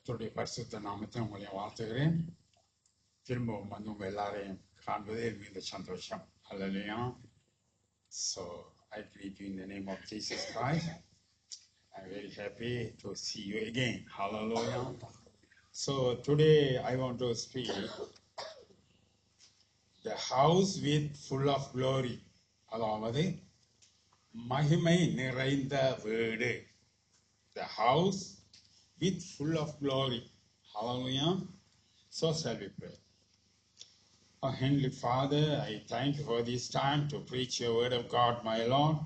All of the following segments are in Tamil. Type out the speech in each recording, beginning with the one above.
கர்த்தருடைய பரிசுத்த நாமத்தை உங்களை வாழ்த்துகிறேன். திரும்பவும் வந்து உங்க எல்லாரையும் காண்பதில் மிகுந்த சந்தோஷம். Hallelujah. So I greet you in the name of Jesus Christ. I'm very happy to see you again. Hallelujah. So today I want to speak the house with full of glory. அதாவது மகிமை நிறைந்த வீடு. The house with full of glory. Hallelujah. So shall we pray. Our Heavenly Father, I thank you for this time to preach your word of God, my Lord.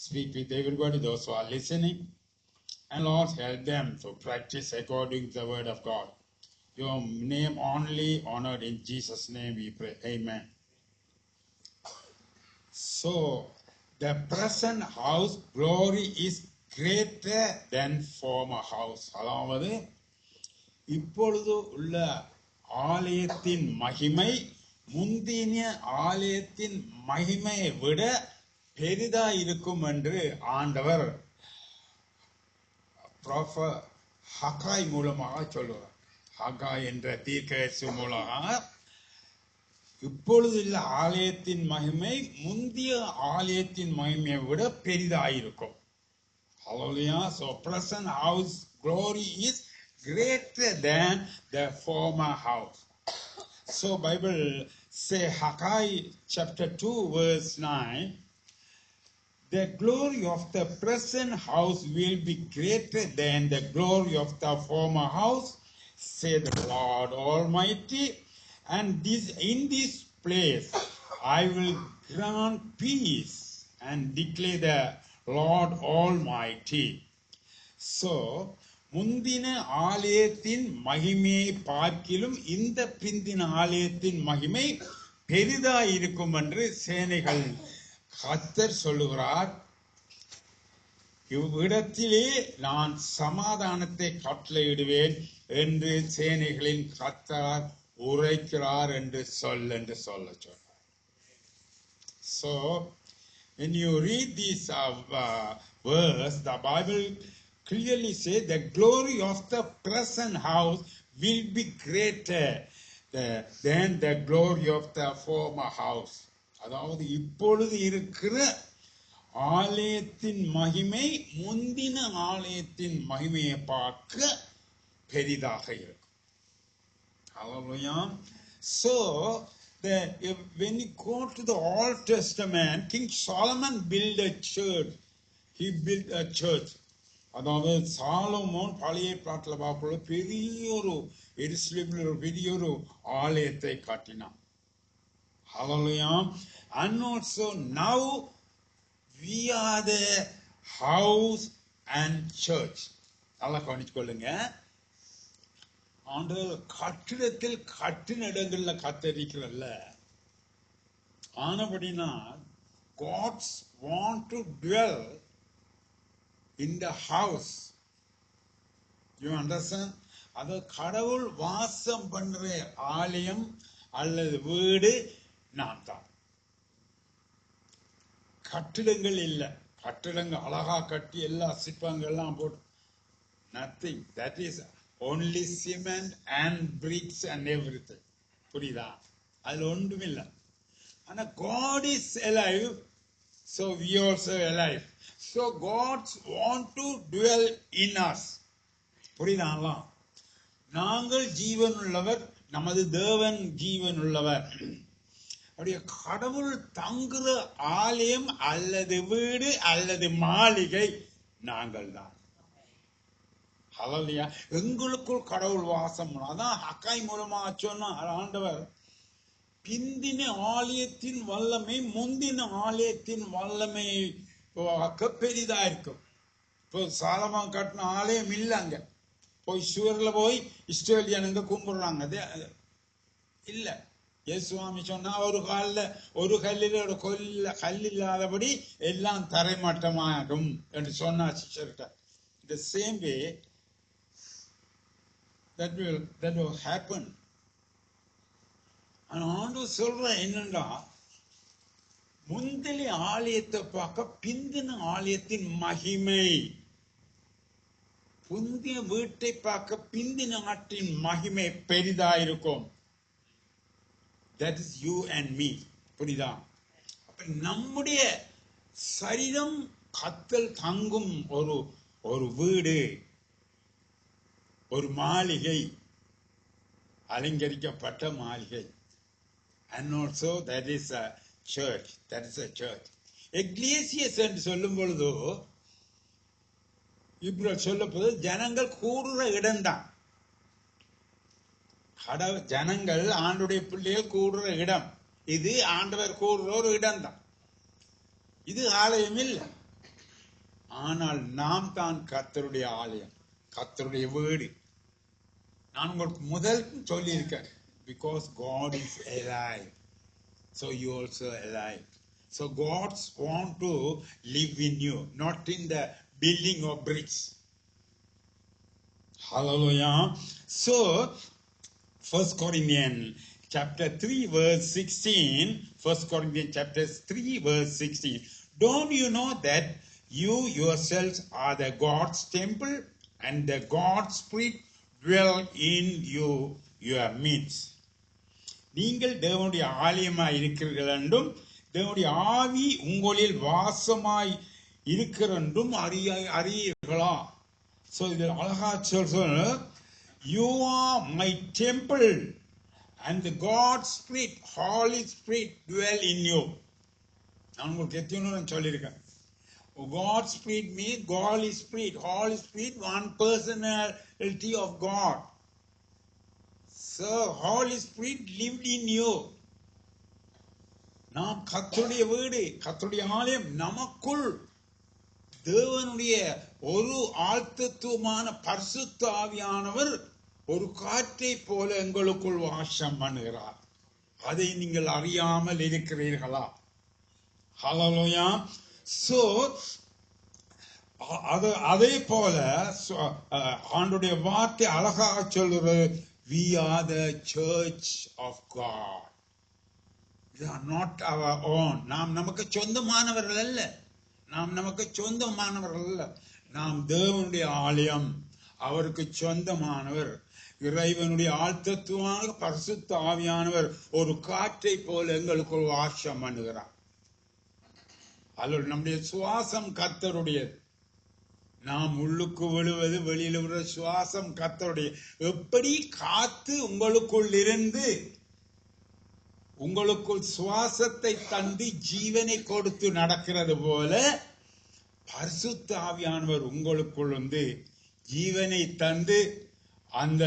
Speak with everybody, those who are listening. And Lord, help them to practice according to the word of God. Your name only honored, in Jesus' name we pray. Amen. So, the present house glory is greater than former house. அதாவது இப்பொழுது உள்ள ஆலயத்தின் மகிமை முந்தின ஆலயத்தின் மகிமையை விட பெரிதா இருக்கும் என்று ஆண்டவர் ப்ராஃபட் ஹகாய் மூலமாக சொல்லுவார். ஹகாய் என்ற தீர்க்கதரிசி மூலமாக இப்பொழுது உள்ள ஆலயத்தின் மகிமை முந்திய ஆலயத்தின் மகிமையை விட பெரிதாயிருக்கும். Hallelujah. So present house glory is greater than the former house. So Bible say Haggai chapter 2 verse 9, the glory of the present house will be greater than the glory of the former house, said the Lord Almighty, and in this place I will grant peace and declare the Lord Almighty. So முந்தின ஆலயத்தின் மகிமையை பார்க்கிலும் இந்த பிந்தின ஆலயத்தின் மகிமை பெரிதா இருக்கும் என்று சேனைகள் கர்த்தர் சொல்லுகிறார். இவ்விடத்திலே நான் சமாதானத்தை கட்டளையிடுவேன் என்று சேனைகளின் கர்த்தர் உரைக்கிறார் என்று சொல்ல சொன்னார். So when you read this verse, the Bible clearly says the glory of the present house will be greater than the glory of the former house. அதாவது இப்பொழுது இருக்கிற ஆலயத்தின் மகிமை முந்தின ஆலயத்தின் மகிமையை பார்க்க பெரிதாக இருக்கும். Hallelujah. So when you go to the Old Testament, King Solomon built a church. He built a church. அதாவது சாலமோன் பழைய ஏற்பாட்டில் பார்க்குள்ள பெரிய ஒரு எருசலேமில் ஒரு பெரிய ஒரு ஆலயத்தை கட்டினான். Hallelujah. And also now we are the house and church. நல்லா கவனிச்சு கொள்ளுங்க. ஆண்டவர் கட்டிடத்தில் கட்டின இடங்கள்ல கத்தரிக்கிறல்ல. ஆனபடினா God's want to dwell in the house. You understand? அது கடவுள் வாசம் பண்ற ஆலயம் அல்லது வீடு நாம் தான். கட்டிடங்கள் இல்லை. கட்டிடங்கள் அழகா கட்டி எல்லா சிற்பங்கள்லாம் போட்டு nothing. That is only cement and bricks and everything. புரியுதா? அது ஒன்றும் இல்லை. ஆனா God is alive, so we also alive. So God want to dwell in us. புரியுதா? நாங்கள் ஜீவன் உள்ளவர், நமது தேவன் ஜீவன் உள்ளவர். அப்படியே கடவுள் தங்குற ஆலயம் அல்லது வீடு அல்லது மாளிகை நாங்கள் தான். ஹல்லேலூயா. எங்களுக்குள் கடவுள் வாசம். அதான் ஹக்காய் மூலமா சொன்னா ஆண்டவர் பிந்தின ஆலயத்தின் வல்லமை முந்தின ஆலயத்தின் வல்லமை பெரிதா இருக்கும். இப்போ சாலமோன் கட்டின ஆலயம் இல்லை. அங்க போய் சுவர்ல போய் இஸ்ரேலியனுங்க கும்பிடுறாங்க. இல்ல. இயேசுவாமி சொன்னா ஒரு கல்லில் ஒரு கல் இல்லாதபடி எல்லாம் தரைமட்டமாகும் என்று சொன்னா சிஸ்டர்கிட்ட. The same way that will happen. ஆண்டவர் சொல்ற என்னன்னா முந்தின ஆலயத்தை பார்க்க பிந்தின ஆலயத்தின் மகிமை புந்திய வீட்டை பார்க்க பிந்தின நாட்டின் மகிமை பெரிதாயிருக்கும். That is you and me. புரியுதா? அப்ப நம்முடைய சரீரம் கத்தல் தங்கும் ஒரு வீடு, ஒரு மாளிகை, அலங்கரிக்கப்பட்ட மாளிகை. And also that is a church. That is a church. Ecclesias என்று சொல்லும் பொழுது இப்படி சொல்லப்போது ஜனங்கள் கூடுற இடம்தான். ஜனங்கள் ஆண்டுடைய பிள்ளைகள் கூடுற இடம். இது ஆண்டவர் கூடுற ஒரு இடம் தான். இது ஆலயம் இல்லை. ஆனால் நாம் தான் கர்த்தருடைய ஆலயம், கர்த்தருடைய வீடு. நான் உங்களுக்கு முதல் சொல்லி இருக்கேன், because God is alive, so you also alive. So God want to live in you, not in the building of bricks. Hallelujah. So 1 Corinthians chapter 3 verse 16, 1 Corinthians chapter 3 verse 16. Don't you know that you yourselves are the God's temple and the God's Spirit dwell in you, your midst? நீங்கள் தேவனுடைய ஆலயமாய் இருக்கிறீர்கள் என்றும் தேவனுடைய ஆவி உங்களில் வாசமாய் இருக்கிற என்றும் அறியீர்களா? So இதில் அழகா சொல்ற, you are my temple and the God's Spirit, Holy Spirit dwell in you. நான் உங்களுக்கு எத்தனை சொல்லியிருக்கேன். God's Spirit means Holy Spirit. Holy Spirit, one personality of God. So Holy Spirit lived in you. நாம் கர்த்தருடைய வீடு, கர்த்தருடைய ஆலயம். நமக்குள் தேவனுடைய ஒரு ஆழ்த்தத்துவமான பரிசுத்த ஆவியானவர் ஒரு காற்றை போல எங்களுக்குள் வாசம் பண்ணுகிறார். அதை நீங்கள் அறியாமல் இருக்கிறீர்களா? ஹல்லேலூயா. So அதே போல ஆண்டுடைய வார்த்தை அழகாக சொல்கிறது, we are the church of God. We are not our own. நாம் நமக்கு சொந்தமானவர்கள் அல்ல. நாம் தேவனுடைய ஆலயம், அவருக்கு சொந்தமானவர். இறைவனுடைய ஆழ்த்தத்துவமான பரிசுத்த ஆவியானவர் ஒரு காற்றை போல எங்களுக்குள் வாசம் பண்ணுகிறார். அல்லது நம்முடைய சுவாசம் கர்த்தருடையது. நாம் உள்ளுக்கு விழுவது, வெளியில விடுற சுவாசம் கர்த்தருடைய. எப்படி காத்து உங்களுக்குள் இருந்து உங்களுக்குள் சுவாசத்தை தந்து ஜீவனை கொடுத்து நடக்கிறது போல பரிசுத்த ஆவியானவர் உங்களுக்குள் வந்து ஜீவனை தந்து அந்த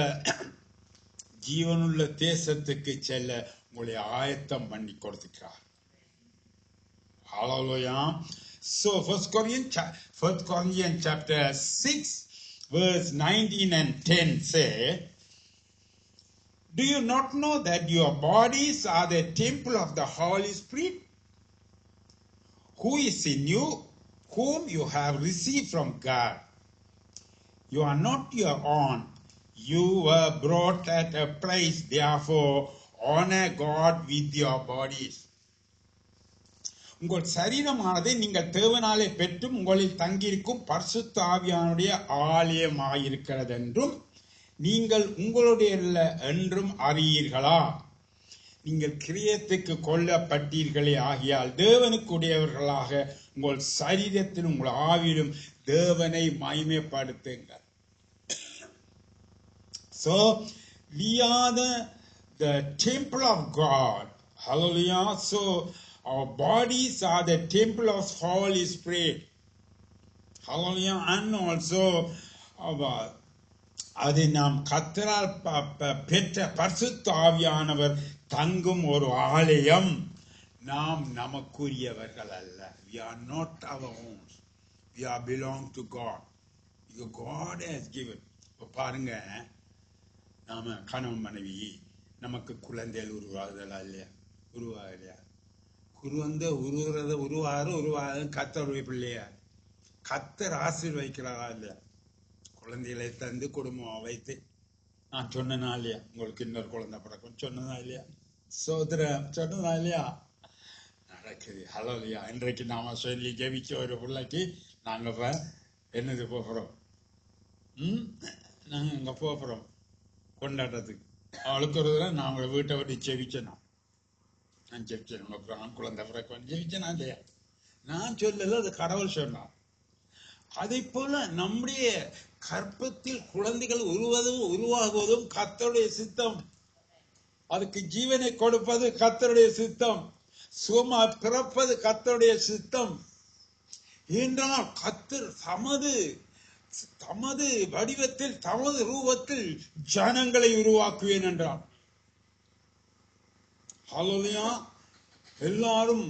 ஜீவனுள்ள தேசத்துக்கு செல்ல உங்களை ஆயத்தம் பண்ணி கொடுத்துக்கிறார். Hallelujah. So 1 Corinthians chapter 6 verse 19 and 10 say, do you not know that your bodies are the temple of the Holy Spirit who is in you, whom you have received from God? You are not your own. You were brought at a price. Therefore, honor God with your bodies. உங்கள் சரீரமானதை நீங்கள் தேவனாலே பெற்றும் உங்களில் தங்கியிருக்கும் பரிசுத்த ஆவியானுடைய ஆலயமாயிருக்கிறது என்றும் நீங்கள் உங்களுடைய என்றும் அறியீர்களா? நீங்கள் கிரியத்துக்கு கொல்லப்பட்டீர்களே ஆகியால் தேவனுக்குடையவர்களாக உங்கள் சரீரத்திலும் உங்கள் ஆவியிலும் தேவனை மகிமைப்படுத்துங்கள். So we are the temple of God. Hallelujah. So our bodies are the temple of Holy Spirit. Hallelujah. And also அது நாம் கர்த்தரால் பெற்ற பரிசுத்த ஆவியானவர் தங்கும் ஒரு ஆலயம். நாம் நமக்குரியவர்கள் அல்ல. We are not our own. We are belong to God. God has given. பாருங்க, நாம கணவன் மனைவி, நமக்கு குழந்தைகள் உருவாகுதலா இல்லையா? உருவாகலையா? உருவாக கர்த்தருடைய பிள்ளையா? கர்த்தர் ஆசீர்வதிக்கிறாரா இல்லையா? குழந்தைகளை தந்து குடும்பம் வைத்து, நான் சொன்னனா இல்லையா உங்களுக்கு இன்னொரு குழந்தை பிறக்கும் சொன்னதா இல்லையா? சோதரம் சொன்னதா இல்லையா? நடக்குது. ஹல்லேலூயா. இன்றைக்கு நாம சொல்லி ஜெபிச்ச ஒரு பிள்ளைக்கு நாங்க என்னது போகிறோம்? நாங்க அங்க போறோம் கொண்டாடுறதுக்கு. அவளுக்கு ஒரு தடவை நான் அவங்கள வீட்டை விட்டு செவிச்சேன். நான் ஜெபிச்சேன், உங்க குழந்தை பிறக்க ஜெபிச்சேன். நான் இல்லையா, நான் சொல்லல, அது கடவுள் சொன்னான். அதை போல நம்முடைய கற்பத்தில் குழந்தைகள் உருவாகுவதும் கர்த்தருடைய சித்தம். அதுக்கு ஜீவனை கொடுப்பது கர்த்தருடைய சித்தம். சும்மா பிறப்பது கர்த்தருடைய சித்தம். என்றால் கர்த்தர் தமது வடிவத்தில் தமது ரூபத்தில் ஜனங்களை உருவாக்குவேன் என்றார். ஹல்லேலூயா. எல்லாரும்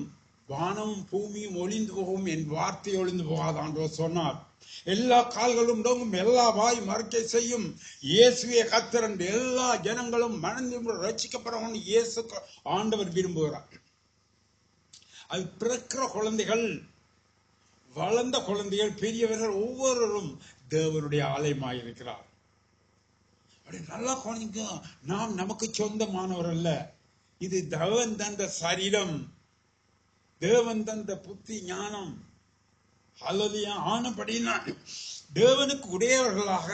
வானமும் பூமியும் ஒளிந்து போகும், என் வார்த்தை ஒளிந்து போகாது சொன்னார். எல்லா கால்களும் டோங்கும், எல்லா வாய் மறைக்கை செய்யும், இயேசுவே கர்த்தர் என்று எல்லா ஜனங்களும் மனந்து ரட்சிக்கப்படவும் இயேசு ஆண்டவர் விரும்புகிறார். அது பிறக்கிற குழந்தைகள், வளர்ந்த குழந்தைகள், பெரியவர்கள் ஒவ்வொருவரும் தேவனுடைய ஆலயமாய் இருக்கிறார். அப்படி நல்லா குழந்தைங்க, நாம் நமக்கு சொந்தமானவர் அல்ல. இது தேவன் தந்த சரீரம், தேவன் தந்த புத்தி ஞானம். ஹல்லேலூயா. ஆனபடினா தேவனுக்கு உடையவர்களாக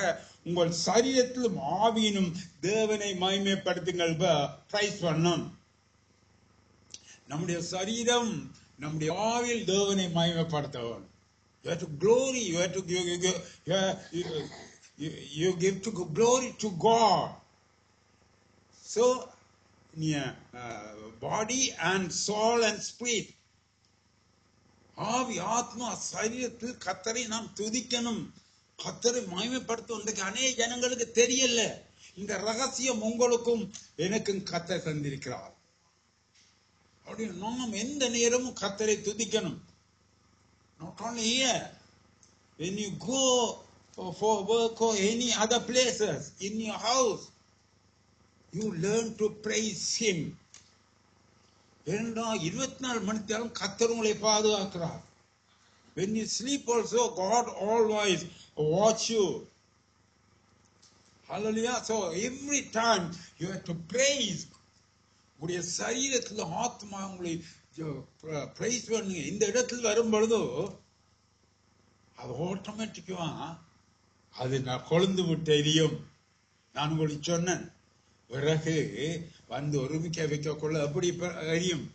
உங்கள் சரீரத்திலும் ஆவியினும் தேவனை மகிமைப்படுத்துங்கள். பிரைஸ் பண்ணும். நம்முடைய சரீரம், நம்முடைய ஆவியில் தேவனை மகிமைப்படுத்தவும். You have to glory. You have to you give to glory to God. So, body and soul and spirit. ஆவி ஆத்மா சரீரத்தில் கர்த்தரை நாம் துதிக்கணும், கர்த்தரை மகிமைப்படுத்தும். இன்றைக்கு அநேக ஜனங்களுக்கு தெரியல இந்த ரகசியம். உங்களுக்கும் எனக்கும் கர்த்தர் தந்திருக்கிறார். அப்படி நாம் எந்த நேரமும் கர்த்தரை துதிக்கணும். Not only here, when you go for work or any other places, in your house, you learn to praise Him. 24 மணி நேரம் கர்த்தர் உங்களை பாதுகாக்கிறார். When you sleep also, God always watch you. Hallelujah. So every time you have to praise. உங்களுடைய சரீரத்தில் ஆத்மா உங்களை பிரைஸ் பண்ணுங்க. இந்த இடத்துல வரும் பொழுதோ அது ஆட்டோமேட்டிக்கா அது நான் கொழுந்து விட்டு எரியும். நான் உங்களுக்கு சொன்னேன், விறகு வந்து ஒருமிக்க வைக்கக்குள்ள அப்படி எரியும்,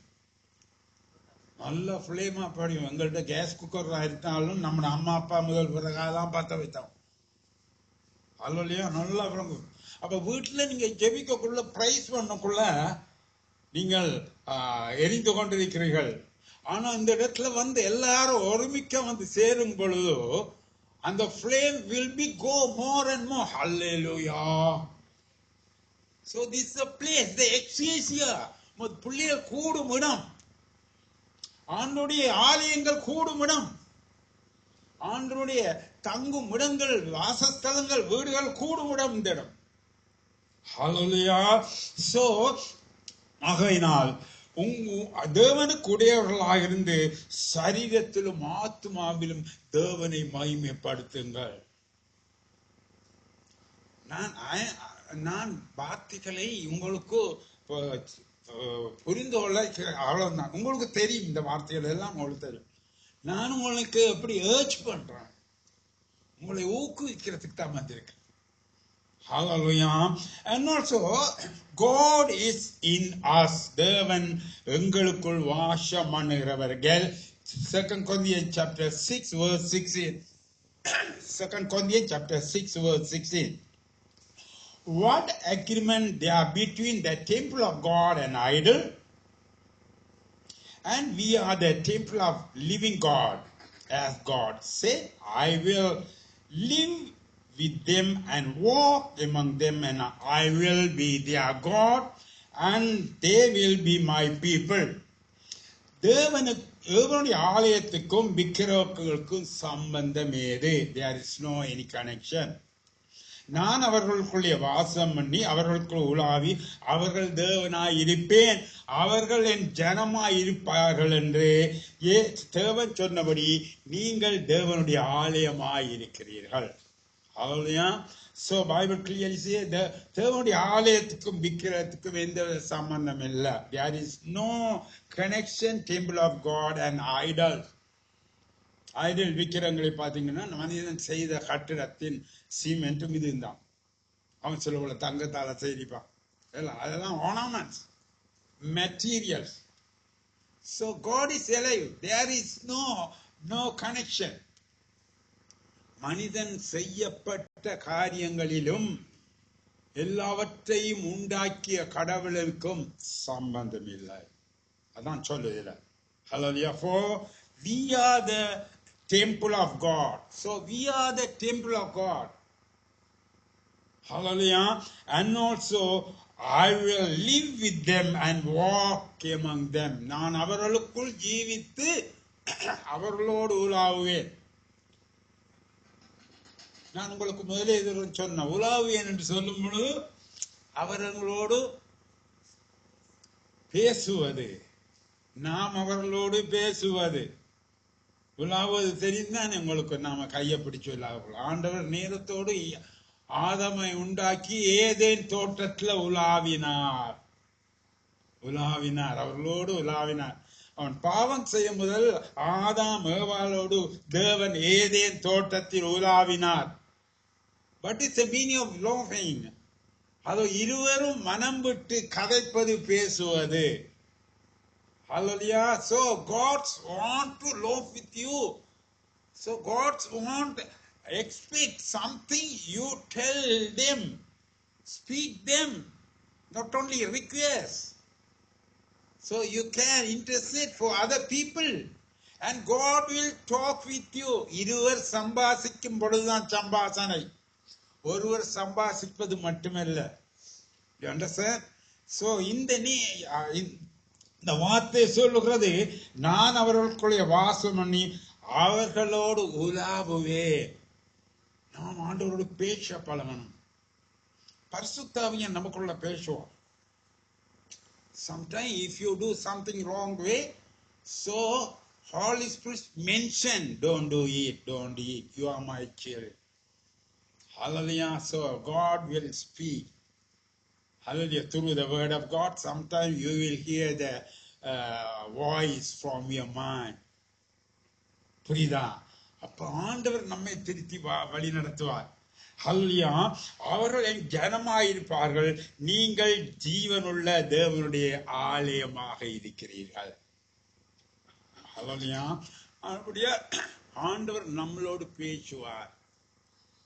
நல்ல ஃபிளேமா படியும். எங்கள்கிட்ட கேஸ் குக்கர் இருந்தாலும் நம்ம அம்மா அப்பா முதல் விறகாதான் பத்த வைத்தோம். அல்லையா, நல்லா விளங்கும். அப்ப வீட்டுல நீங்க ஜெபிக்கக்குள்ள பிரைஸ் பண்ணக்குள்ள நீங்கள் எரிந்து கொண்டிருக்கிறீர்கள். ஆனா இந்த இடத்துல வந்து எல்லாரும் ஒருமிக்க வந்து சேரும் பொழுதோ அந்த flame will be go more and more. Hallelujah. So this is a place, the ecclesia, புள்ளிய கூடும் இடம், ஆண்டவருடைய ஆலயங்கள் கூடும் இடம், ஆண்டவருடைய தங்கும் இடங்கள், வாசஸ்தலங்கள், வீடுகள் கூடும் இடம் இந்த இடம். Hallelujah. So ஆகையினால் தேவனுக்கு உடையவர்களாக இருந்து சரீரத்திலும் ஆத்மாவிலும் தேவனை மகிமைப்படுத்துங்கள். நான் வார்த்தைகளை உங்களுக்கு புரிந்து கொள்ள அவ்வளவுதான். உங்களுக்கு தெரியும், இந்த வார்த்தைகள் எல்லாம் உங்களுக்கு தெரியும். நான் உங்களுக்கு எப்படி ஏர்ஜ் பண்றேன், உங்களை ஊக்குவிக்கிறதுக்கு தான் வந்திருக்கேன். Hallelujah. And also God is in us. தேவன் எங்களுக்குள் வாசம் பண்ணுகிறவர்கள். 2 Corinthians chapter 6 verse 16. 2 Corinthians chapter 6 verse 16. What agreement there between the temple of God and idol? And we are the temple of living God. As God said, I will live with them and walk among them, and I will be their God and they will be my people. தேவனுடைய ஆலயத்துக்கும் விக்கிரகங்களுக்கும் சம்பந்தம் ஏது? There is no any connection. நான் அவர்களுக்குள்ளே வாசம் பண்ணி அவர்களுக்குள் உலாவி அவர்கள் தேவனாய் இருப்பேன், அவர்கள் என் ஜனமாய் இருப்பார்கள் என்று தேவன் சொன்னபடி நீங்கள் தேவனுடைய ஆலயமாய் இருக்கிறீர்கள். Hallelujah. So Bible clearly says தேவனுடைய ஆலயத்துக்கும் விக்கிரகத்துக்கும் எந்த சம்பந்தம் இல்லை. There is no connection, temple of God and idols. Ideal விக்கிரங்களை பார்த்தீங்கன்னா மனிதன் செய்த கட்டிடத்தின் சிமெண்ட்டும் இதுதான். அவன் சில தங்கத்தால செய்திப்பான். அதெல்லாம் ornaments, materials. So God is alive. There is no connection. மனிதன் செய்யப்பட்ட காரியங்களிலும் எல்லாவற்றையும் உண்டாக்கிய கடவுளுக்கும் சம்பந்தம் இல்லை. அதான் சொல்லுதில்ல. Hallelujah. For we are the temple of God. So we are the temple of God. Hallelujah. And also I will live with them and walk among them. நான் அவர்களுக்குள் ஜீவித்து அவர்களோடு உலாவுவேன். நான் உங்களுக்கு முதலே சொன்ன உலாவுவேன் என்று சொல்லும் பொழுது அவர்களோடு பேசுவது, நாம் அவர்களோடு பேசுவது. உலாவது தெரிந்தானே உங்களுக்கு. நாம கையை பிடிச்சு உலாவுகள். ஆண்டவர் நேரத்தோடு ஆதமை உண்டாக்கி ஏதேன் தோட்டத்துல உலாவினார். அவர்களோடு உலாவினார். அவன் பாவம் செய்யும் முதல் ஆதாம் ஏவாளோடு தேவன் ஏதேன் தோட்டத்தில் உலாவினார். What is the meaning of laughing? அது இருவரும் மனம் விட்டு கதைப்பது, பேசுவது. Hallelujah. So God want to laugh with you. So God want expect something, you tell them, speak them, not only request. So you can intercede for other people and God will talk with you. இருவர் சம்பாசிக்கும் பொழுதுதான் சம்பாசனை, ஒருவர் சம்பாசிப்பது மட்டுமல்ல. You understand? So இந்த வார்த்தை சொல்லுகிறது, நான் அவர்களுக்குள்ளே வாசம் பண்ணி அவர்களோடு உலாவுவே. நாம் ஆண்டவரோடு பேச பழகணும். பரிசுத்த ஆவியானவர் நமக்குள்ள பேசுவோம். Sometimes if you do something wrong way, so Holy Spirit mention, don't do it, don't eat, you are my children. Hallelujah. So God will speak. Hallelujah. Through the word of God, sometimes you will hear the voice from your mind. புரியுதா? அப்ப ஆண்டவர் நம்மை திருத்தி வழி நடத்துவார். ஹல்லேலூயா. அவர்கள் என் ஜனமாயிருப்பார்கள், நீங்கள் ஜீவனுள்ள தேவனுடைய ஆலயமாக இருக்கிறீர்கள். ஹல்லேலூயா. அப்படியே ஆண்டவர் நம்மளோடு பேசுவார்.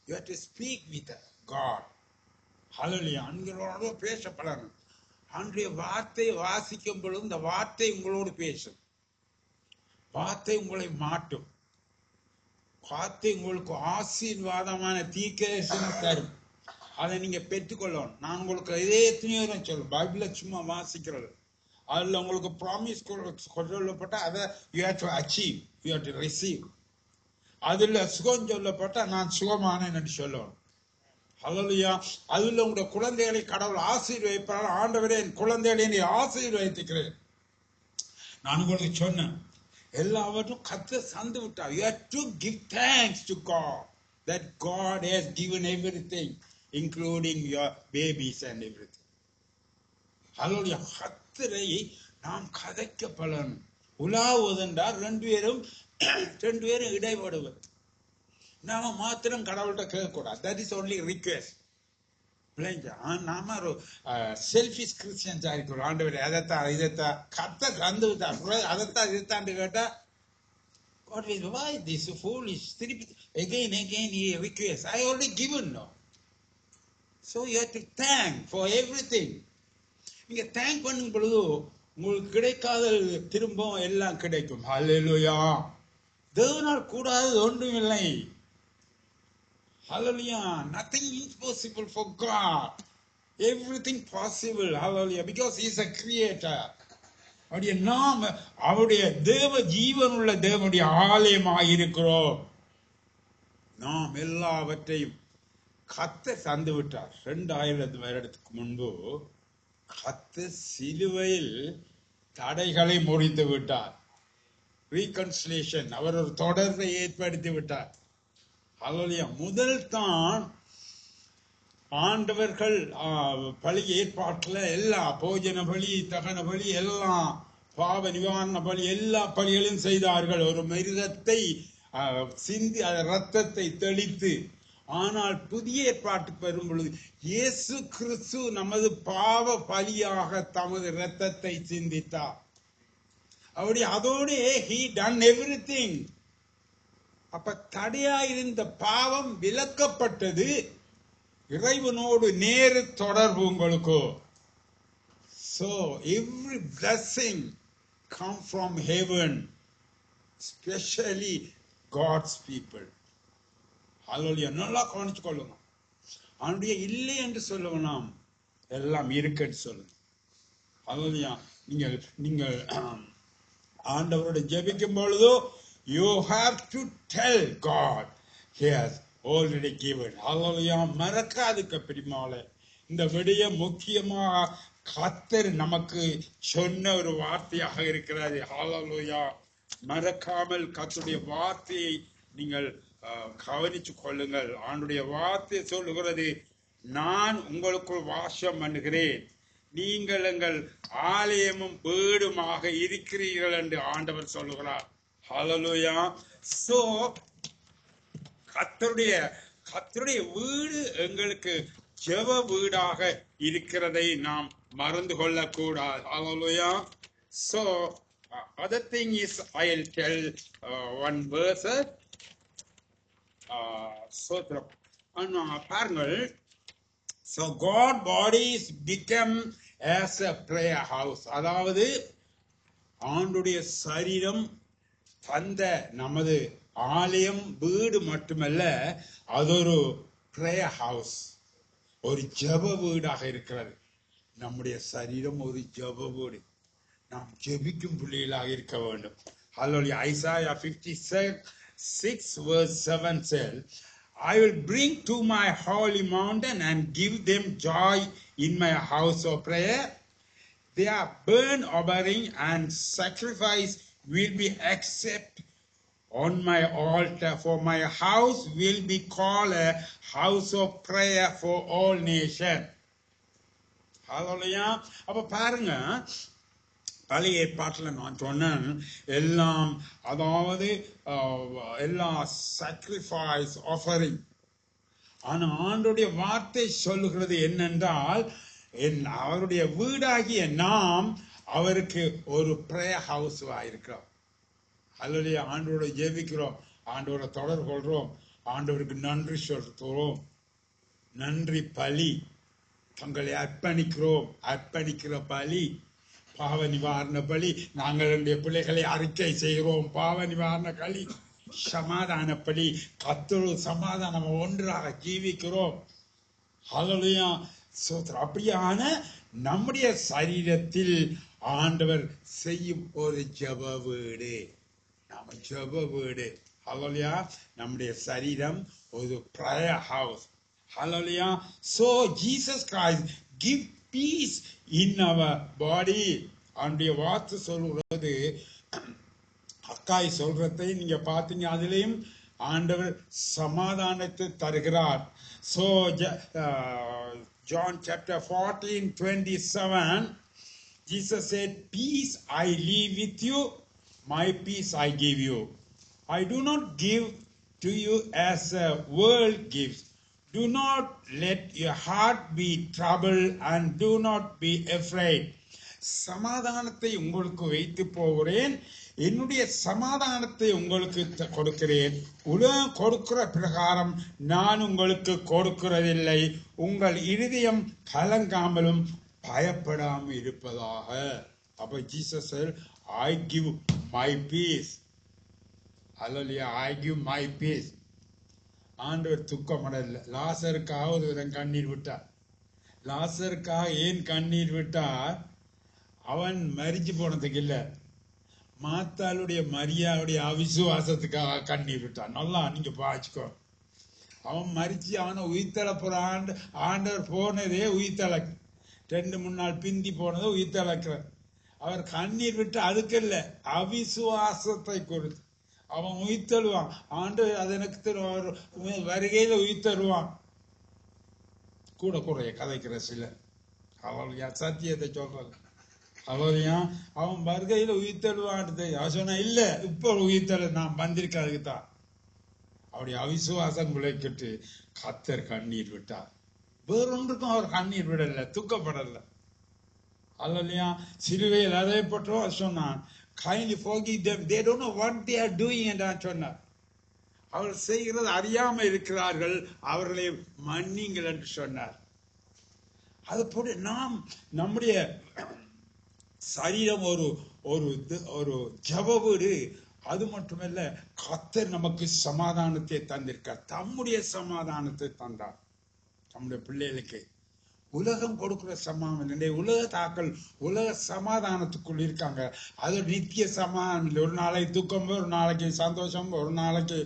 You have to speak with God. ஹல்லேலூயா. ஆண்டவரோடு பேசப்படணும். ஆண்டவருடைய வார்த்தையை வாசிக்கும் பொழுது இந்த வார்த்தை உங்களோடு பேசும். வார்த்தை உங்களை மாட்டும். வார்த்தை உங்களுக்கு ஆசீர்வாதமான தீர்க்கதரிசனம் தரும். அதை நீங்க பெற்றுக்கொள்ளணும். நான் உங்களுக்கு இதே எத்தனையோ சொல்லுவேன். பைபிள சும்மா வாசிக்கிறது, அதுல உங்களுக்கு ப்ராமிஸ் சொல்லப்பட்ட அதை you have to achieve, you have to receive. அதுல சுகம் சொல்லப்பட்ட நான் சுகமானேன் என்று சொல்லணும். ஹல்லேலூயா. அதுல உங்களுடைய குழந்தைகளை கடவுள் ஆசீர்வதிப்பார். ஆண்டவரே, என் குழந்தைகளை நீ ஆசீர்வதிக்கிறேன். நான் உங்களுக்கு சொன்னேன், எல்லாவற்றும் கர்த்தர் தந்து விட்டார். You have to give thanks to God that God has given everything, including your babies and everything. ஹல்லேலூயா. கர்த்தரை நாம் கதைக்க பலன். உலாவுவதென்றால் ரெண்டு பேரும் இடைபடுவது. நாம மாத்திரம் கடவுள்கிட்ட கேட்கக்கூடாது. That is only request. நாம ஒரு செல்ஃபிஷ் கிறிஸ்டியன்ஸா இருக்கிறோம். ஆண்டவர் அதைத்தான் இதைத்தான் கர்த்தர் தந்து விட்டார், அதைத்தான் இதைத்தான் கேட்டா God will, why this foolish again he requests. I already given now. So you have to thank for everything. நீங்க தேங்க் பண்ணும் பொழுது உங்களுக்கு கிடைக்காத திரும்பவும் எல்லாம் கிடைக்கும். ஹல்லேலூயா. தேவனால் கூடாதது ஒன்றும் இல்லை. Hallelujah. Nothing is possible for God. Everything possible. Hallelujah. Because he is a creator. நாம் அவருடைய தேவ ஜீவனுள்ள தேவனுடைய ஆலயமாக இருக்கிறோம். நாம் எல்லாவற்றையும் கர்த்தர் தந்து விட்டார். 2000 வருடத்துக்கு முன்பு கர்த்தர் சிலுவையில் தடைகளை முறித்து விட்டார். ரீகன்சிலியேஷன், அவர் ஒரு தொடர்பை ஏற்படுத்தி விட்டார். ஹல்லேலூயா. முதல் தான் ஆண்டவர்கள் பலி ஏற்பாட்டில் எல்லா போஜன பலி, தகன பலி, எல்லாம் பாவ நிவாரண பலி, எல்லா பலிகளையும் செய்தார்கள். ஒரு மிருகத்தை சிந்தி ரத்தத்தை தெளித்து. ஆனால் புதிய ஏற்பாட்டுக்கு வரும் பொழுது இயேசு கிறிஸ்து நமது பாவ பலியாக தமது இரத்தத்தை சிந்தித்தார். அப்படி அதோடு he done everything. அப்ப தடையாயிருந்த பாவம் விலக்கப்பட்டது. இறைவனோடு நேரு தொடர்பு உங்களுக்கு. So every blessing come from heaven, especially God's people. Hallelujah. நல்லா கவனிச்சு கொள்ளுங்க. அவனுடைய இல்லை என்று சொல்லுவோம், நாம் எல்லாம் இருக்குன்னு சொல்லுங்க. Hallelujah. நீங்கள் ஆண்டவரோட ஜெபிக்கும் பொழுதோ you have to tell God he has already given. Hallelujah. மறக்காதுக்க பிரிமாலே. இந்த விடயம் முக்கியமாக கர்த்தர் நமக்கு சொன்ன ஒரு வார்த்தையாக இருக்கிறது. Hallelujah. மறக்காமல் கர்த்தருடைய வார்த்தையை நீங்கள் கவனிச்சு கொள்ளுங்கள். ஆண்டுடைய வார்த்தை சொல்லுகிறது, நான் உங்களுக்குள் வாசம் பண்ணுகிறேன், நீங்கள் எங்கள் ஆலயமும் வீடுமாக இருக்கிறீர்கள் என்று ஆண்டவர் சொல்லுகிறார். Hallelujah. So கர்த்தருடைய வீடு எங்களுக்கு ஜெப வீடாக இருக்கிறதை நாம் மறந்து கொள்ளக்கூடாது. Hallelujah. So other thing is I'll tell one verse. பாருங்கள். So God bodies become as a prayer house. அதாவது ஆண்டுடைய சரீரம் தந்த நமது ஆலயம் வீடு மட்டுமல்ல, அது ஒரு பிரேயர் ஹவுஸ், ஒரு ஜெப வீடாக இருக்கிறது. நம்முடைய சரீரம் ஒரு ஜெப வீடு. நாம் ஜெபிக்கும் பிள்ளைகளாக இருக்க வேண்டும். Hallelujah. Isaiah 56 verse 7 says, I will bring to my holy mountain and give them joy in my house of prayer. Their burnt offering and sacrifice will be accepted on my altar, for my house will be called a house of prayer for all nations. Hallelujah. அப்ப பாருங்க, பழைய ஏற்பாட்டில் நான் சொன்னேன், எல்லாம் அதாவது எல்லா sacrifice offering. ஆனா ஆண்டுடைய வார்த்தை சொல்லுகிறது என்னென்றால், அவருடைய வீடாகிய நாம் அவருக்கு ஒரு பிரேயர் ஹவுஸ் ஆயிருக்கிறோம். அல்லது ஆண்டவரோட ஜெபிக்கிறோம், ஆண்டவரை தொடர்பு கொள்றோம், ஆண்டவருக்கு நன்றி சொல்றோம், நன்றி பலி, தங்களை அர்ப்பணிக்கிற பலி, பாவ நிவாரண பலி. நாங்கள் என்னுடைய பிள்ளைகளை அறிக்கை செய்கிறோம், பாவ நிவாரண களி, சமாதான பலி, கர்த்தரோடு சமாதானம் ஒன்றாக ஜீவிக்கிறோம். ஹல்லேலூயா. சோத்ரா. அப்படியான நம்முடைய சரீரத்தில் ஆண்டவர் செய்யும் ஒரு ஜெப வீடு, நாம ஜெப வீடு. ஹல்லேலூயா. நம்முடைய சரீரம் ஒரு prayer house. Hallelujah. So Jesus Christ give peace in our body. அவனுடைய வார்த்தை சொல்றது, அக்காய் சொல்றதை நீங்க பாத்தீங்க, அதுலயும் ஆண்டவர் சமாதானத்தை தருகிறார். So John chapter 14:27, Jesus said, peace I leave with you, my peace I give you. I do not give to you as the world gives. Do not let your heart be troubled and do not be afraid. சமாதானத்தை உங்களுக்கு வைத்து போகிறேன், என்னுடைய சமாதானத்தை உங்களுக்கு கொடுக்கிறேன். உலகம் கொடுக்கிற பிரகாரம் நான் உங்களுக்கு கொடுக்கிறதில்லை. உங்கள் இருதயம் கலங்காமலும் பயப்படாமல் இருப்பதாக. அப்ப Jesus said, I give my peace. Hallelujah. I give my peace. ஆண்டவர் துக்கமடல. லாசருக்காக ஒரு விதம் கண்ணீர் விட்டார். லாசருக்காக ஏன் கண்ணீர் விட்டார்? அவன் மரிச்சு போனதுக்கு இல்ல, மாத்தாளுடைய மரியாவுடைய அவிசுவாசத்துக்காக கண்ணீர் விட்டான். நல்லா நீங்க பாய்ச்சிக்கோ. அவன் மரிச்சு அவனை உயிர்த்தளப்புற ஆண்டவர் போனதே உயிர்த்தளக்கு, 2-3 நாள் பிந்தி போனதை உயிர்த்தளக்குற. அவர் கண்ணீர் விட்டு அதுக்கு இல்ல, அவிசுவாசத்தை குறித்து. அவன் உயிர்த்தருவான். ஆண்டு அது எனக்கு வருகையில உயிர்த்தருவான். கூட குறைய கதைக்கிற சில அவளுடைய சத்தியத்தை சொல்றது. அவளையா அவன் வருகையில உயிர்த்தருவான். அவன் சொன்ன இல்ல, இப்ப உயிர்த்தல் நான் வந்திருக்கிறதுக்கு தான். அவருடைய அவிசுவாசம் விளைக்கிட்டு கத்தர் கண்ணீர் விட்டார். வேறொன்றுக்கும் அவர் கண்ணீர் விடல, துக்கப்படல. அல்லையா, சிலுவையில் அறையப்பட்டோம் சொன்னான், kindly forgive them, they don't know what they are doing என்றான் சொன்னார். அவர் செய்கிறது அறியாம இருக்கிறார்கள், அவர்களை மன்னிங்கள் என்று சொன்னார். அது போல நாம் நம்முடைய சரீரம் ஒரு ஒரு ஜெப வீடு. அது மட்டுமல்ல, கர்த்தர் நமக்கு சமாதானத்தை தந்திருக்கார். தம்முடைய சமாதானத்தை தந்தார் நம்முடைய பிள்ளைகளுக்கு. உலகம் கொடுக்கிற சமாதானம், உலக தாக்கள் உலக சமாதானத்துக்குள் இருக்காங்க. அது நித்திய சமாதானம் இல்லை. ஒரு நாளைக்கு துக்கம், ஒரு நாளைக்கு சந்தோஷம், ஒரு நாளைக்கு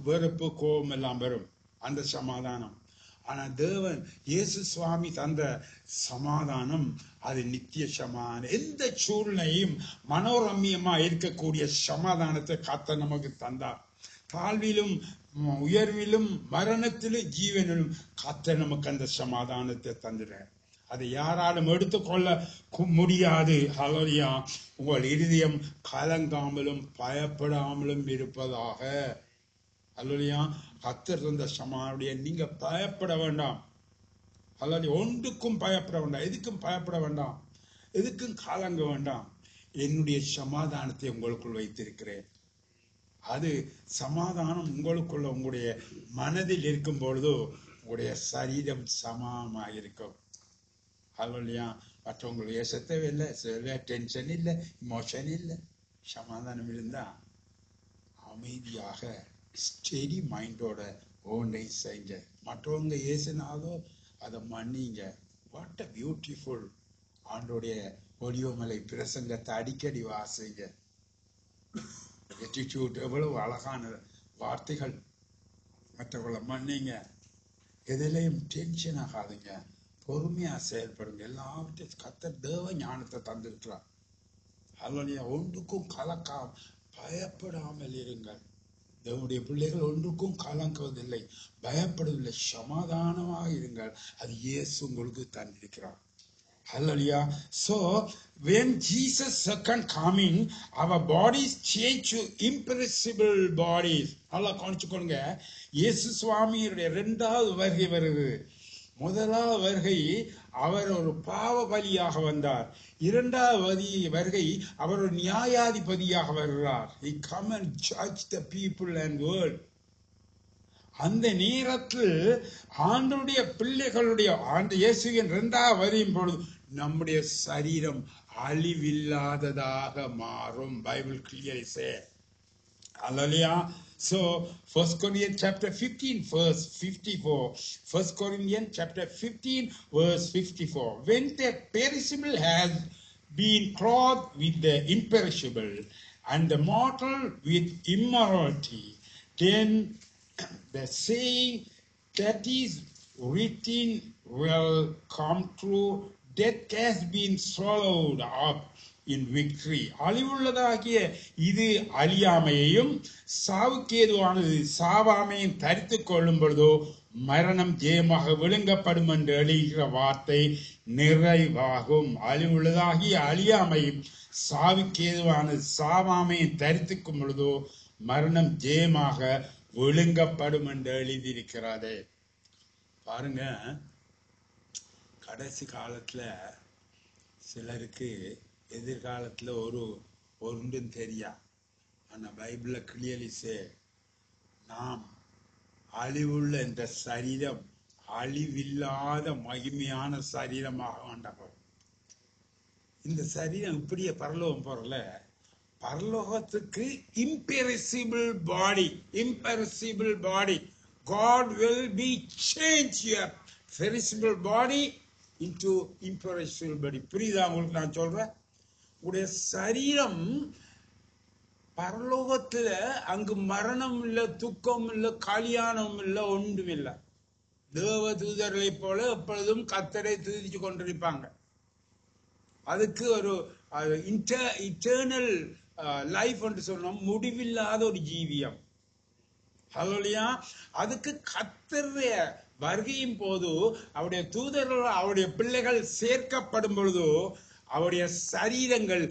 வெறுப்பு, கோபம் எல்லாம் வரும் அந்த சமாதானம். ஆனா தேவன் இயேசு சுவாமி தந்த சமாதானம் அது நித்திய சமாதானம். எந்த சூழ்நிலையும் மனோரம்யமா இருக்கக்கூடிய சமாதானத்தை கர்த்தர் நமக்கு தந்தார். தாழ்விலும் உயர்விலும் மரணத்திலும் ஜீவனிலும் கர்த்தர் நமக்கு அந்த சமாதானத்தை தந்துடுறார். அதை யாராலும் எடுத்துக்கொள்ள முடியாது. ஹல்லேலூயா. உங்கள் இருதயம் கலங்காமலும் பயப்படாமலும் இருப்பதாக. ஹல்லேலூயா. கர்த்தர் தந்த சமாதானம். நீங்க பயப்பட வேண்டாம். ஹல்லேலூயா. ஒன்றுக்கும் பயப்பட வேண்டாம், எதுக்கும் பயப்பட வேண்டாம், எதுக்கும் கலங்க வேண்டாம். என்னுடைய சமாதானத்தை உங்களுக்குள் வைத்திருக்கிறேன். அது சமாதானம் உங்களுக்குள்ள உங்களுடைய மனதில் இருக்கும் பொழுதோ உங்களுடைய சரீரம் சமமாக இருக்கும். ஹல்லேலூயா. மற்றவங்களுடைய சத்தம் இல்லை, டென்ஷன் இல்லை, இமோஷன் இல்லை. சமாதானம் இருந்தா அமைதியாக ஸ்டெடி மைண்டோட ஒன்றை செய்யுங்க. மற்றவங்க ஏசினாலோ அதை மன்னிங்க. What a beautiful. ஆண்டோடைய ஒளியோமலை பிரசங்கத்தை அடிக்கடி வாசிங்க. எவ்வளவு அழகான வார்த்தைகள். மற்றவங்களை மன்னிங்க. எதிலையும் டென்ஷன் ஆகாதுங்க. பொறுமையா செயல்படுங்க. எல்லாவற்றையும் கர்த்தர் தேவ ஞானத்தை தந்திருக்கிறார். ஹல்லேலூயா. ஒன்றுக்கும் கலக்காம பயப்படாமல் இருங்கள். தேவனுடைய பிள்ளைகள் ஒன்றுக்கும் கலங்குவதில்லை, பயப்படுவதில்லை. சமாதானமாக இருங்கள். அது இயேசு உங்களுக்கு தந்திருக்கிறார். Hallelujah. So when Jesus second coming, our bodies change to imperishable bodies. நல்லா கவனிச்சுக்கோங்க. இயேசு சுவாமியுடைய இரண்டாவது வருகை வருது. முதலாவது வருகை அவர் ஒரு பாவ பலியாக வந்தார். இரண்டாவது வருகை அவர் ஒரு நியாயாதிபதியாக வருகிறார். He come and judge the people and world. அந்த நேரத்தில் ஆண்டவருடைய பிள்ளைகளுடைய ஆண்டு இயேசுவின் இரண்டாவது வருகையின் பொழுது நம்முடைய சரீரம் அழிவில்லாததாக மாறும். Bible clearly says. Hallelujah. So 1 Corinthians chapter 15 verse 54. 1 Corinthians chapter 15 verse 54. When the perishable has been clothed with the imperishable and the mortal with immortality, then the saying that is written will come true, death has been swallowed up in victory. அழிவுள்ளதாகிய இது அழியாமையையும் சாவுக்கேதுவானது சாவாமையும் தரித்து கொள்ளும் பொழுதோ மரணம் ஜெயமாக விழுங்கப்படும் என்று எழுகிற வார்த்தை நிறைவாகும். அழிவுள்ளதாகிய அழியாமையும் சாவுக்கேதுவானது சாவாமையும் தரித்துக்கும் பொழுதோ மரணம் ஜெயமாக விழுங்கப்படும் என்று எழுதியிருக்கிறாரே. பாருங்க, கடைசி காலத்துல சிலருக்கு எதிர்காலத்துல ஒன்றும் தெரியா. ஆனா பைபிள்ல கிளியர்லி சே, நாம் அழிவுள்ள இந்த சரீரம் அழிவில்லாத மகிமையான சரீரமாக வேண்டாம். இந்த சரீரம் இப்படியே பரலோகம் போறல, பரலோகத்துக்கு imperishable body, imperishable body. God will be change your perishable body into imperishable body. புரியுதா உங்களுக்கு நான் சொல்றேன்? உடைய சரீரம் பரலோகத்துல அங்கு மரணம் இல்லை, துக்கம் இல்லை, கல்யாணம் இல்லை, ஒன்றும் இல்லை. தேவ தூதர்களை போல எப்பொழுதும் கர்த்தரை துதிச்சு கொண்டிருப்பாங்க. அதுக்கு ஒரு இட்டர்னல் லைஃப் என்று சொன்னோம், முடிவில்லாத ஒரு ஜீவியம். ஹல்லேலூயா. அதுக்கு கர்த்தருடைய வருகையின் போது அவருடைய தூதர்கள் அவருடைய பிள்ளைகள் சேர்க்கப்படும் பொழுது அவருடைய சரீரங்கள்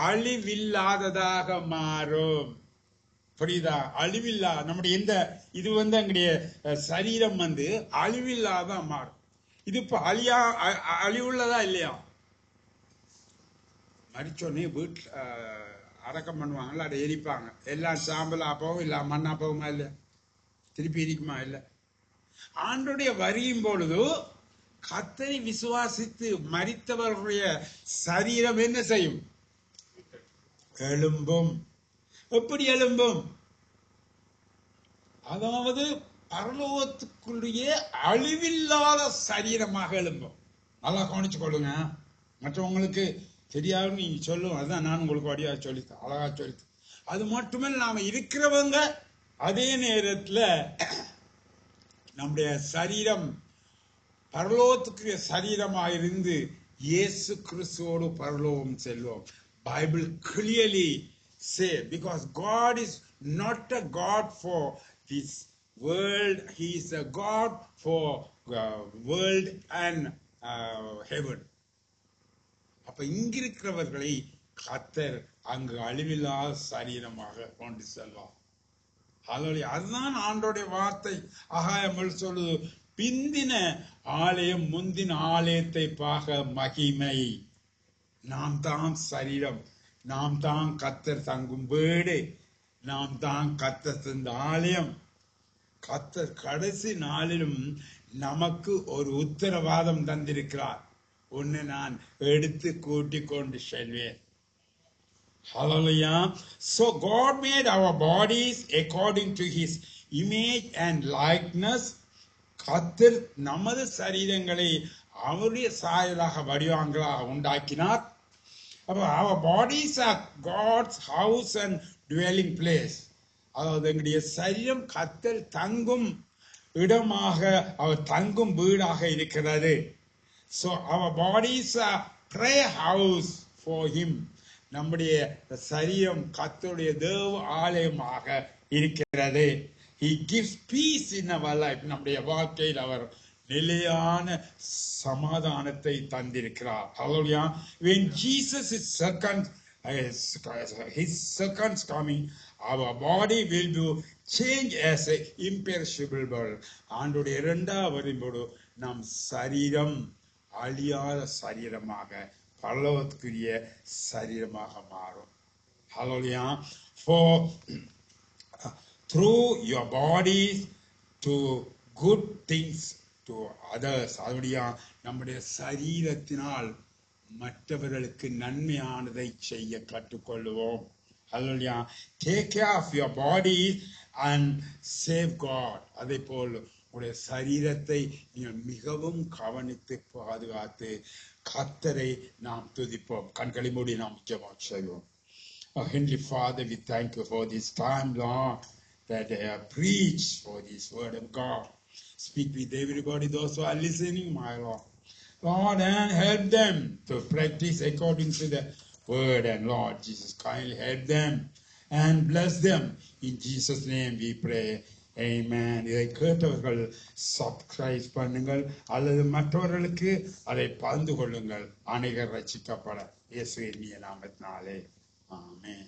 அழிவில்லாததாக மாறும். புரியுதா? அழிவில்லா நம்முடைய இந்த இது எங்களுடைய சரீரம் அழிவில்லாதான் மாறும். இது இப்ப அழிவுள்ளதா இல்லையா? மரிச்சோடனே வீட்டு அடக்கம் பண்ணுவாங்கல்ல, அதை எரிப்பாங்க. எல்லாம் சாம்பலா போகும், இல்ல மண்ணா போகுமா? இல்ல திருப்பி இருக்குமா? இல்ல. ஆண்டுடைய வரியும் பொழுது கர்த்தரை விசுவாசித்து மரித்தவர்களுடைய சரீரம் என்ன செய்யும்? எழும்பும். எப்படி எழும்பும்? அதாவது பரலோகத்துக்குள்ளேயே அழிவில்லாத சரீரமாக எழும்பும். நல்லா கவனிச்சு கொள்ளுங்க. மற்றவங்களுக்கு தெரியாது நீங்க சொல்லுவோம். அதுதான் நான் உங்களுக்கு வடிவா சொல்லித்தேன், அழகா சொல்லித்தேன். அது மட்டுமல்ல, நாம இருக்கிறவங்க அதே நேரத்துல நம்முடைய சரீரம் பரலோகத்துக்கு சரீரமாக இருந்து இயேசு கிறிஸ்துவோடு பரலோகம் செல்வோம். Bible clearly say, because God is not a God for this world, he is a God for world and heaven. அப்ப இங்கிருக்கிறவர்களை கர்த்தர் அங்கு அழிவில்லாத சரீரமாக கொண்டு செல்வார். அதுதான் ஆண்டோடைய வார்த்தை. ஆகாயமல் சொல்லுது, பிந்தின ஆலயம் முந்தின ஆலயத்தை பார்க்க மகிமை. நாம் தான் சரீரம், நாம் தான் கர்த்தர் தங்கும் வீடு, நாம் தான் கர்த்தர் தந்த ஆலயம். கர்த்தர் கடைசி நாளிலும் நமக்கு ஒரு உத்தரவாதம் தந்திருக்கிறார். ஒன்னு நான் எடுத்து கூட்டிக் கொண்டு செல்வேன். Hallelujah. So God made our bodies according to his image and likeness. கர்த்தர் நமது சரீரங்களை அவருடைய சாயலாக வடிவாங்களாக உண்டாக்கினார். அப்ப our bodies are God's house and dwelling place. அதாவது எங்களுடைய சரீரம் கர்த்தர் தங்கும் இடமாக, அவர் தங்கும் வீடாக இருக்கிறது. So our bodies are prayer house for him. நம்முடைய சரீரம் கர்த்தருடைய தேவ ஆலயமாக இருக்கிறது. He gives peace in our life. நம்முடைய வாழ்க்கையில் அவர் நிலையான சமாதானத்தை தந்திருக்கிறார். Hallelujah. When Jesus is his second coming, our body will be changed as a imperishable. ஆண்டுடைய இரண்டாவது வரும்போது நம் சரீரம் அழியாத சரீரமாக, பரலோகத்துக்குரிய சரீரமாக மாறும். Hallelujah. For through your bodies to good things to others. அதனுடைய நம்முடைய சரீரத்தினால் மற்றவர்களுக்கு நன்மையானதை செய்ய கற்றுக்கொள்வோம். Hallelujah. Take care of your body and save God. அதே போல் உடைய சரீரத்தை நீங்கள் மிகவும் கவனித்து பாதுகாத்து கர்த்தரை நாம் துதிப்போம். கண்களை மூடி நாம் ஜெபம் செய்வோம். Heavenly Father, we thank you for this time, Lord, that they have preached for this word of God. Speak with everybody, those who are listening, my Lord. Lord, and help them to practice according to the word. And Lord Jesus, kindly help them and bless them. In Jesus' name we pray. Amen. இதை கேட்டவர்கள் சப்ஸ்கிரைப் பண்ணுங்கள், அல்லது மற்றவர்களுக்கு அதை பகிர்ந்து கொள்ளுங்கள். அநேகர் ரட்சிக்கப்பட இயேசுவின் நாமத்தினாலே. Amen.